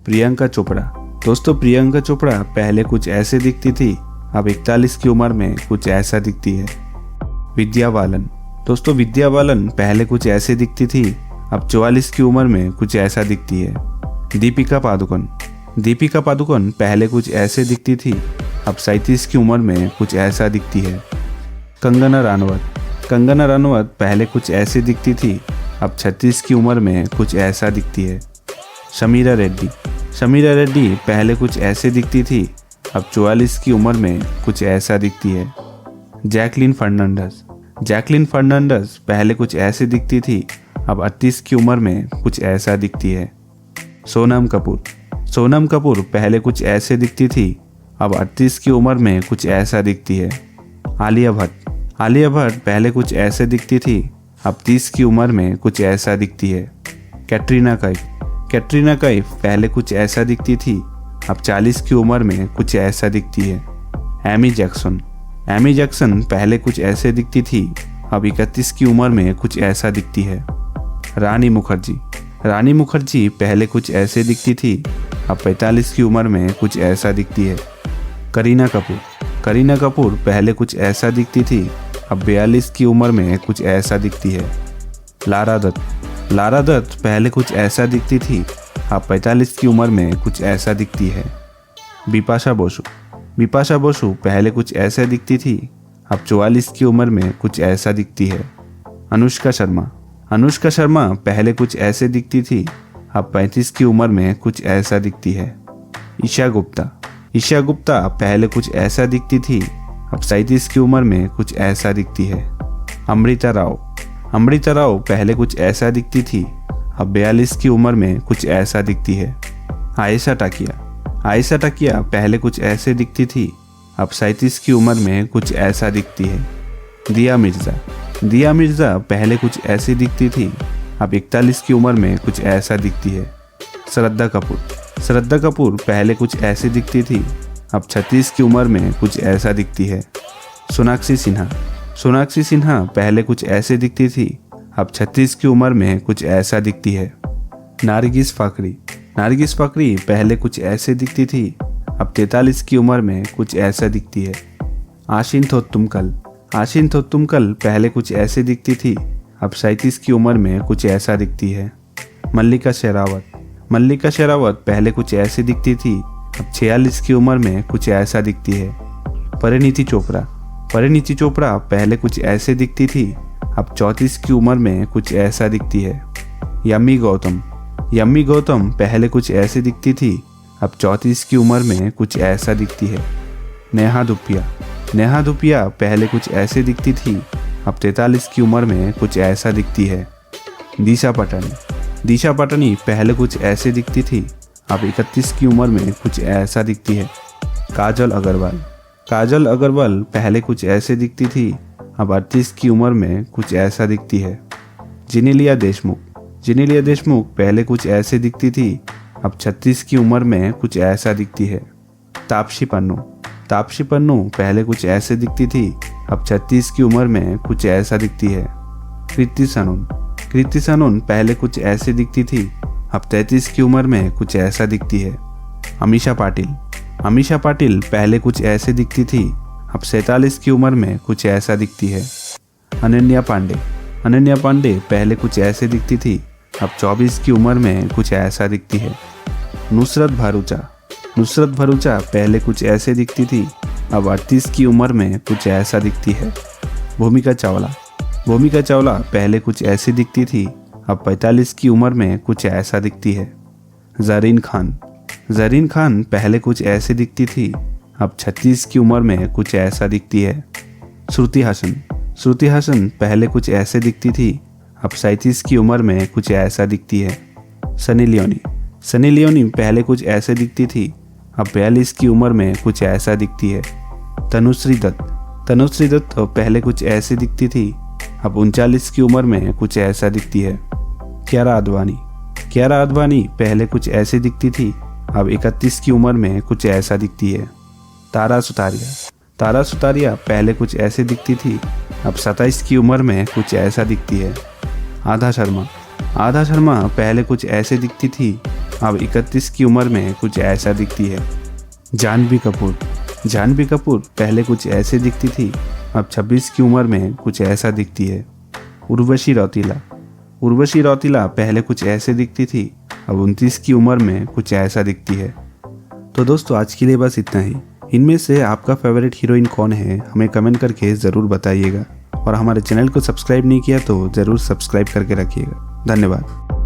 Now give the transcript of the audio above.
प्रियंका चोपड़ा। दोस्तों प्रियंका चोपड़ा पहले कुछ ऐसे दिखती थी, अब 41 की उम्र में कुछ ऐसा दिखती है। विद्या बालन। दोस्तों विद्या बालन पहले कुछ ऐसे दिखती थी, अब 44 की उम्र में कुछ ऐसा दिखती है। दीपिका पादुकोण। दीपिका पादुकोण पहले कुछ ऐसे दिखती थी, अब 37 की उम्र में कुछ ऐसा दिखती है। कंगना रनौत। कंगना रनौत पहले कुछ ऐसे दिखती थी, अब 36 की उम्र में कुछ ऐसा दिखती है। समीरा रेड्डी। समीरा रेड्डी पहले कुछ ऐसे दिखती थी, अब 44 की उम्र में कुछ ऐसा दिखती है। जैकलीन फर्नांडीज। जैकलीन फर्नांडीज पहले कुछ ऐसे दिखती थी, अब 38 की उम्र में कुछ ऐसा दिखती है। सोनम कपूर। सोनम कपूर पहले कुछ ऐसे दिखती थी, अब 38 की उम्र में कुछ ऐसा दिखती है। आलिया भट्ट। आलिया भट्ट पहले कुछ ऐसे दिखती थी, अब 30 की उम्र में कुछ ऐसा दिखती है। कैटरीना कैफ। कैटरीना कैफ पहले कुछ ऐसा दिखती थी, अब 40 की उम्र में कुछ ऐसा दिखती है। Amy Jackson. एमी जैक्सन पहले कुछ ऐसे दिखती थी, अब 31 की उम्र में कुछ ऐसा दिखती है। रानी मुखर्जी। रानी मुखर्जी पहले कुछ ऐसे दिखती थी, अब 45 की उम्र में कुछ ऐसा दिखती है। करीना कपूर। करीना कपूर पहले कुछ ऐसा दिखती थी, अब 42 की उम्र में कुछ ऐसा दिखती है। लारा दत्त। लारा दत्त पहले कुछ ऐसा दिखती थी, अब 45 की उम्र में कुछ ऐसा दिखती है। बिपाशा बसु। बिपाशा बसु पहले कुछ ऐसे दिखती थी, अब 44 की उम्र में कुछ ऐसा दिखती है। अनुष्का शर्मा। अनुष्का शर्मा पहले कुछ ऐसे दिखती थी, अब 35 की उम्र में कुछ ऐसा दिखती है। ईशा गुप्ता। ईशा गुप्ता पहले कुछ ऐसा दिखती थी, अब 37 की उम्र में कुछ ऐसा दिखती है। अमृता राव। अमृता राव पहले कुछ ऐसा दिखती थी, अब 42 की उम्र में कुछ ऐसा दिखती है। आयशा टाकिया। आयशा टाकिया पहले कुछ ऐसे दिखती थी, अब 37 की उम्र में कुछ ऐसा दिखती है। दिया मिर्जा। दिया मिर्जा पहले कुछ ऐसी दिखती थी, अब 41 की उम्र में कुछ ऐसा दिखती है। श्रद्धा कपूर। श्रद्धा कपूर पहले कुछ ऐसी दिखती थी, अब 36 की उम्र में कुछ ऐसा दिखती है। सोनाक्षी सिन्हा। सोनाक्षी सिन्हा पहले कुछ ऐसे दिखती थी, अब 36 की उम्र में कुछ ऐसा दिखती है। नारगिस फाकरी। नारगिस फाकरी पहले कुछ ऐसे दिखती थी, अब 43 की उम्र में कुछ ऐसा दिखती है। आशीन थोत्तुमकल। आशीन थोत्तुमकल पहले कुछ ऐसे दिखती थी, अब 37 की उम्र में कुछ ऐसा दिखती है। मल्लिका शेरावत। मल्लिका शेरावत पहले कुछ ऐसे दिखती थी, अब 46 की उम्र में कुछ ऐसा दिखती है। परिणीति चोपड़ा। परिणीति चोपड़ा पहले कुछ ऐसे दिखती थी, अब 34 की उम्र में कुछ ऐसा दिखती है। यम्मी गौतम। यम्मी गौतम पहले कुछ ऐसे दिखती थी, अब 34 की उम्र में कुछ ऐसा दिखती है। नेहा धूपिया। नेहा धूपिया पहले कुछ ऐसे दिखती थी, अब 43 की उम्र में कुछ ऐसा दिखती है। दिशा पटानी। दिशा पटानी पहले कुछ ऐसे दिखती थी, अब 31 की उम्र में कुछ ऐसा दिखती है। काजल अग्रवाल। काजल अग्रवाल पहले कुछ ऐसे दिखती थी, अब 38 की उम्र में कुछ ऐसा दिखती है। जेनेलिया देशमुख। जेनेलिया देशमुख पहले कुछ ऐसे दिखती थी, अब 36 की उम्र में कुछ ऐसा दिखती है। तापसी पन्नू। तापसी पन्नू पहले कुछ ऐसे दिखती थी, अब 36 की उम्र में कुछ ऐसा दिखती है। कृति सनोन। कृति सनोन पहले कुछ ऐसे दिखती थी, अब 33 की उम्र में कुछ ऐसा दिखती है। अमीषा पाटिल। अमीषा पाटिल पहले कुछ ऐसे दिखती थी, अब 47 की उम्र में कुछ ऐसा दिखती है। अनन्या पांडे। अनन्या पांडे पहले कुछ ऐसे दिखती थी, अब 24 की उम्र में कुछ ऐसा दिखती है। नुसरत भरूचा। नुसरत भरूचा पहले कुछ ऐसे दिखती थी, अब 38 की उम्र में कुछ ऐसा दिखती है। भूमिका चावला। भूमिका चावला पहले कुछ ऐसी दिखती थी, अब 45 की उम्र में कुछ ऐसा दिखती है। ज़रीन खान। ज़रीन खान पहले कुछ ऐसे दिखती थी, अब 36 की उम्र में कुछ ऐसा दिखती है। श्रुति हासन। श्रुति हासन पहले कुछ ऐसे दिखती थी, अब 37 की उम्र में कुछ ऐसा दिखती है। सनी लियोनी। सनी लियोनी पहले कुछ ऐसे दिखती थी, अब 42 की उम्र में कुछ ऐसा दिखती है। तनुश्री दत्त। तनुश्री दत्त पहले कुछ ऐसे दिखती थी, अब 39 की उम्र में कुछ ऐसा दिखती है। कियारा आडवाणी। कियारा आडवाणी पहले कुछ ऐसे दिखती थी, अब 31 की उम्र में कुछ ऐसा दिखती है। तारा सुतारिया। तारा सुतारिया पहले कुछ ऐसे दिखती थी, अब 27 की उम्र में कुछ ऐसा दिखती है। आधा शर्मा। आधा शर्मा पहले कुछ ऐसे दिखती थी, अब 31 की उम्र में कुछ ऐसा दिखती है। जानवी कपूर पहले कुछ ऐसे दिखती थी, अब 26 की उम्र में कुछ ऐसा दिखती है। उर्वशी रौतेला पहले कुछ ऐसे दिखती थी, अब 29 की उम्र में कुछ ऐसा दिखती है। तो दोस्तों आज के लिए बस इतना ही। इनमें से आपका फेवरेट हीरोइन कौन है हमें कमेंट करके ज़रूर बताइएगा, और हमारे चैनल को सब्सक्राइब नहीं किया तो ज़रूर सब्सक्राइब करके रखिएगा। धन्यवाद।